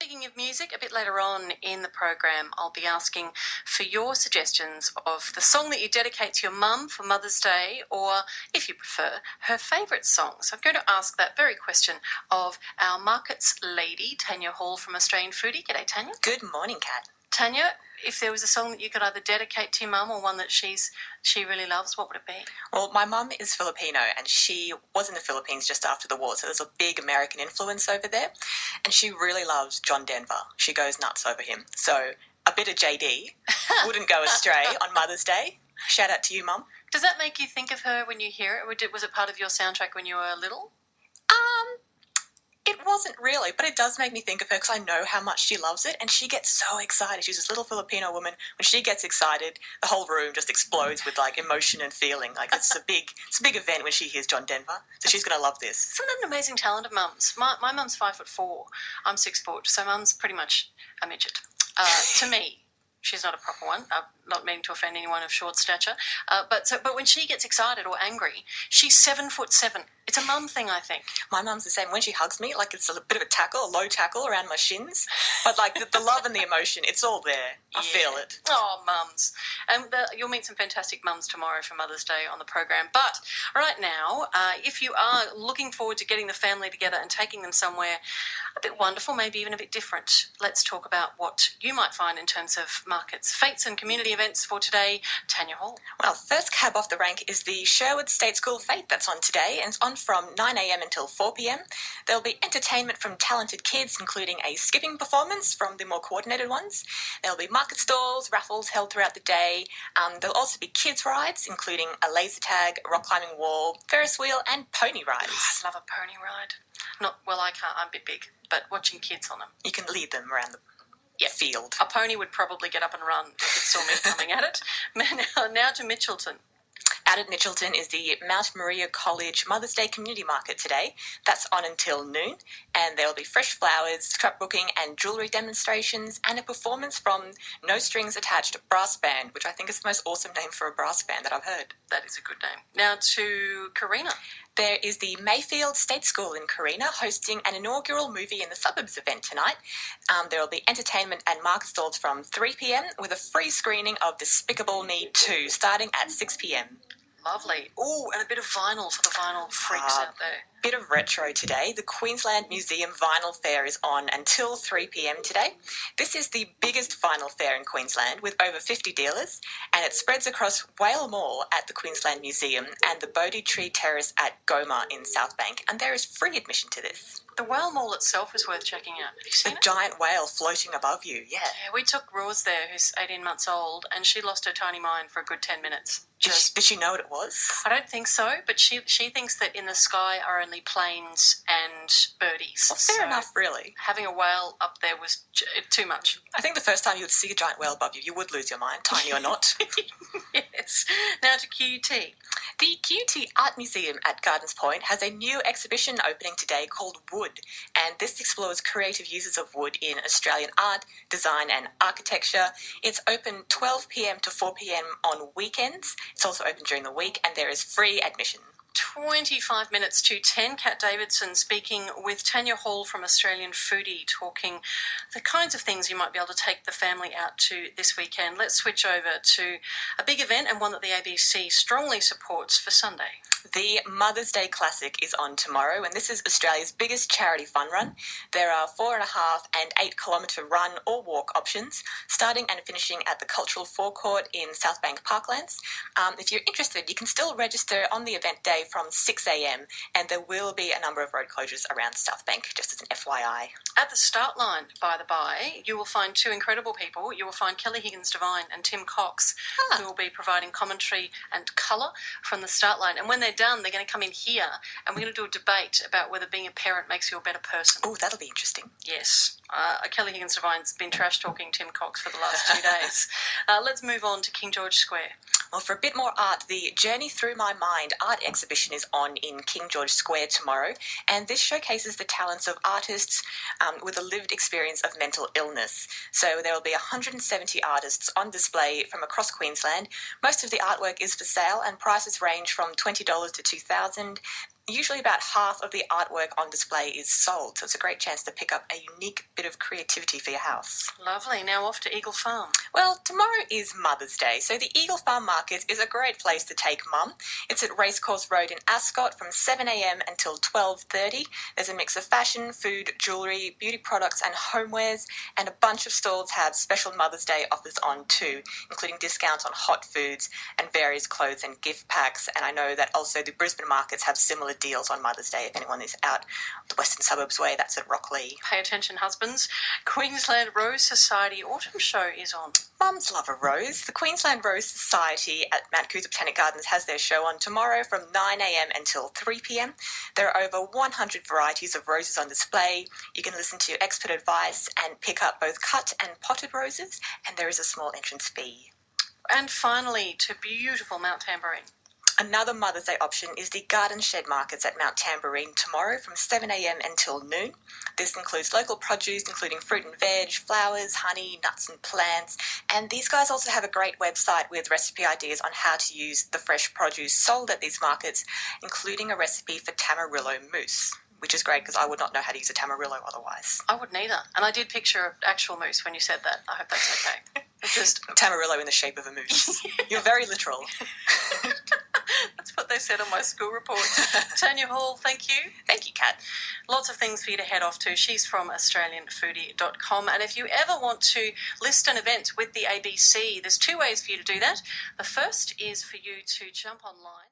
Speaking of music, a bit later on in the program, I'll be asking for your suggestions of the song that you dedicate to your mum for Mother's Day, or, if you prefer, her favourite song. So I'm going to ask that very question of our markets lady, Tanya Hall from Australian Foodie. G'day, Tanya. Good morning, Kat. Tanya, if there was a song that you could either dedicate to your mum or one that she really loves, what would it be? Well, my mum is Filipino and she was in the Philippines just after the war, so there's a big American influence over there. And she really loves John Denver. She goes nuts over him. So a bit of JD wouldn't go astray on Mother's Day. Shout out to you, Mum. Does that make you think of her when you hear it? Was it part of your soundtrack when you were little? It wasn't really, but it does make me think of her because I know how much she loves it and she gets so excited. She's this little Filipino woman. When she gets excited, the whole room just explodes with like emotion and feeling. Like it's a big event when she hears John Denver. So she's going to love this. Isn't that an amazing talent of mums? My mum's 5'4". I'm 6 foot, so mum's pretty much a midget. To me, she's not a proper one. I'm not meaning to offend anyone of short stature. But when she gets excited or angry, she's 7'7". It's a mum thing, I think. My mum's the same. When she hugs me, like it's a bit of a low tackle around my shins. But like the love and the emotion, it's all there. I feel it. Oh, mums. And you'll meet some fantastic mums tomorrow for Mother's Day on the program. But right now, if you are looking forward to getting the family together and taking them somewhere a bit wonderful, maybe even a bit different, let's talk about what you might find in terms of markets, fates and community events for today. Tanya Hall. Well, first cab off the rank is the Sherwood State School Fete that's on today, and it's on from 9 a.m. until 4 p.m. There'll be entertainment from talented kids, including a skipping performance from the more coordinated ones. There'll be market stalls, raffles held throughout the day. There'll also be kids' rides, including a laser tag, rock climbing wall, Ferris wheel, and pony rides. I love a pony ride. I can't. I'm a bit big, but watching kids on them. You can lead them around the field. A pony would probably get up and run if it saw me coming at it. Now to Mitchelton. Out at Mitchelton is the Mount Maria College Mother's Day Community Market today. That's on until noon, and there will be fresh flowers, scrapbooking and jewellery demonstrations, and a performance from No Strings Attached Brass Band, which I think is the most awesome name for a brass band that I've heard. That is a good name. Now to Carina. There is the Mayfield State School in Carina hosting an inaugural Movie in the Suburbs event tonight. There will be entertainment and market stalls from 3 p.m. with a free screening of Despicable Me 2 starting at 6 p.m. Lovely. Oh, and a bit of vinyl for the vinyl freaks out there. Bit of retro today. The Queensland Museum Vinyl Fair is on until 3 p.m. today. This is the biggest vinyl fair in Queensland with over 50 dealers, and it spreads across Whale Mall at the Queensland Museum and the Bodhi Tree Terrace at Goma in South Bank, and there is free admission to this. The Whale Mall itself is worth checking out. Have you seen it? A giant whale floating above you, yeah. Yeah, we took Rose there, who's 18 months old, and she lost her tiny mind for a good 10 minutes. Did she know what it was? I don't think so, but she thinks that in the sky are only planes and birdies. Well, fair enough, really. Having a whale up there was too much. I think the first time you would see a giant whale above you, you would lose your mind, tiny or not. Yes. Now to QT. The QT Art Museum at Gardens Point has a new exhibition opening today called Wood, and this explores creative uses of wood in Australian art, design and architecture. It's open 12 p.m. to 4 p.m. on weekends. It's also open during the week, and there is free admission. 25 minutes to 10. Kat Davidson speaking with Tanya Hall from Australian Foodie, talking the kinds of things you might be able to take the family out to this weekend. Let's switch over to a big event and one that the ABC strongly supports for Sunday. The Mother's Day Classic is on tomorrow, and this is Australia's biggest charity fun run. There are 4.5 and 8 kilometre run or walk options, starting and finishing at the Cultural Forecourt in South Bank Parklands. If you're interested, you can still register on the event day from 6 a.m, and there will be a number of road closures around South Bank, just as an FYI. At the start line, by the by, you will find two incredible people. You will find Kelly Higgins-Devine and Tim Cox, who will be providing commentary and colour from the start line. And when they're done, they're going to come in here and we're going to do a debate about whether being a parent makes you a better person. Oh, that'll be interesting. Yes. Kelly Higgins-Devine's been trash-talking Tim Cox for the last 2 days. Let's move on to King George Square. Well, for a bit more art, the Journey Through My Mind art exhibition is on in King George Square tomorrow, and this showcases the talents of artists with a lived experience of mental illness. So there will be 170 artists on display from across Queensland. Most of the artwork is for sale, and prices range from $20 to $2,000. usually about half of the artwork on display is sold, so it's a great chance to pick up a unique bit of creativity for your house. Lovely. Now off to Eagle Farm. Well, tomorrow is Mother's Day, so the Eagle Farm Market is a great place to take Mum. It's at Racecourse Road in Ascot from 7am until 12:30. There's a mix of fashion, food, jewellery, beauty products and homewares, and a bunch of stalls have special Mother's Day offers on too, including discounts on hot foods and various clothes and gift packs. And I know that also the Brisbane markets have similar deals on Mother's Day. If anyone is out the Western Suburbs way, that's at Rockley. Pay attention, husbands. Queensland Rose Society Autumn Show is on. Mums love a rose. The Queensland Rose Society at Mount Coot Botanic Gardens has their show on tomorrow from 9am until 3pm. There are over 100 varieties of roses on display. You can listen to expert advice and pick up both cut and potted roses, and there is a small entrance fee. And finally, to beautiful Mount Tamborine. Another Mother's Day option is the Garden Shed Markets at Mount Tamborine tomorrow from 7am until noon. This includes local produce, including fruit and veg, flowers, honey, nuts and plants. And these guys also have a great website with recipe ideas on how to use the fresh produce sold at these markets, including a recipe for tamarillo mousse, which is great because I would not know how to use a tamarillo otherwise. I wouldn't either. And I did picture actual mousse when you said that. I hope that's okay. It's just Tamarillo in the shape of a mousse. You're very literal. That's what they said on my school report. Tanya Hall, thank you. Thank you, Kat. Lots of things for you to head off to. She's from AustralianFoodie.com. And if you ever want to list an event with the ABC, there's two ways for you to do that. The first is for you to jump online.